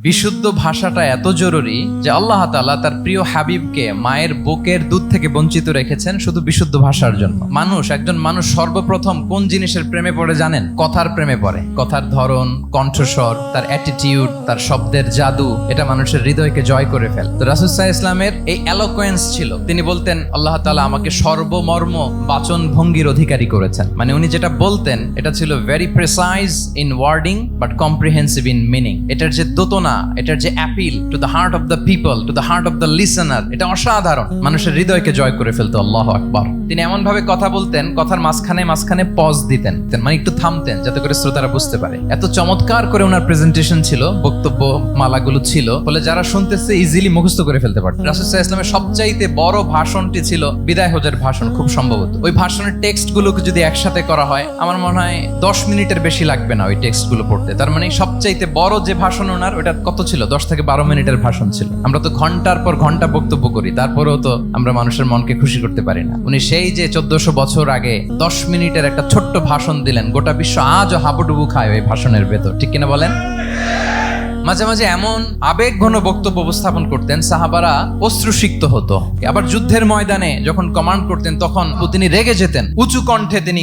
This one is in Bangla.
বিশুদ্ধ ভাষাটা এত জরুরি যে আল্লাহ তাআলা তার প্রিয় হাবিবকে মায়ের বুকের দুধ থেকে বঞ্চিত রেখেছেন শুধু বিশুদ্ধ ভাষার জন্য। একজন মানুষ সর্বপ্রথম কোন জিনিসের প্রেমে পড়ে জানেন? কথার প্রেমে পড়ে। কথার ধরন, কণ্ঠস্বর, তার অ্যাটিটিউড, তার শব্দের জাদু, এটা মানুষের হৃদয়কে জয় করে ফেলে। তো রাসূল সাল্লাল্লাহু আলাইহি ইসলামের এই এলোকোয়েন্স ছিল। তিনি বলতেন আল্লাহ তাআলা আমাকে সর্বমর্ম বাচন ভঙ্গির অধিকারী করেছেন। মানে উনি যেটা বলতেন এটা ছিল very precise in wording but comprehensive in meaning. এটার যে দোতনা, এটার যে appeal to the heart of the people, to the heart of the listener, এটা অসাধারণ। মানুষের হৃদয়কে জয় করে ফেলতো। আল্লাহু আকবার। তিনি এমন ভাবে কথা বলতেন, কথার মাঝখানে পজ দিতেন, মানে একটু থামতেন যাতে করে শ্রোতারা বুঝতে পারে। এত চমৎকার করে ওনার প্রেজেন্টেশন ছিল, বক্তব্য মালাগুলো ছিল, ফলে যারা শুনতেছে ইজিলি মুখস্থ করে ফেলতে পারত। রাসূল সাল্লাল্লাহু আলাইহি ইসলামের সবচাইতে বড় ভাষণটি ছিল বিদায় হজের ভাষণ, খুব সম্ভবত। ওই ভাষণের টেক্সট গুলোকে যদি একসাথে করা হয়, আমার মনে হয় 10 মিনিটের বেশি লাগবে না ওই টেক্সট গুলো পড়তে। তার মানে সবচাইতে বড় যে ভাষণ ওনার, ওটা কত ছিল? 10 থেকে 12 মিনিটের ভাষণ ছিল। আমরা তো ঘন্টার পর ঘন্টা বক্তব্য করি, তারপরেও তো আমরা মানুষের মনকে খুশি করতে পারি না। উনি সেই যে 1400 বছর আগে 10 মিনিটের একটা ছোট্ট ভাষণ দিলেন, গোটা বিশ্ব আজও হাবুডুবু খায় ওই ভাষণের ভেতর, ঠিক কিনা বলেন? মাঝে মাঝে এমন আবেগঘন বক্তব্য উপস্থাপন করতেন, সাহাবারা অশ্রুসিক্ত হতো। আবার যুদ্ধের ময়দানে যখন কমান্ড করতেন, তখন তিনি রেগে যেতেন, উঁচু কণ্ঠে তিনি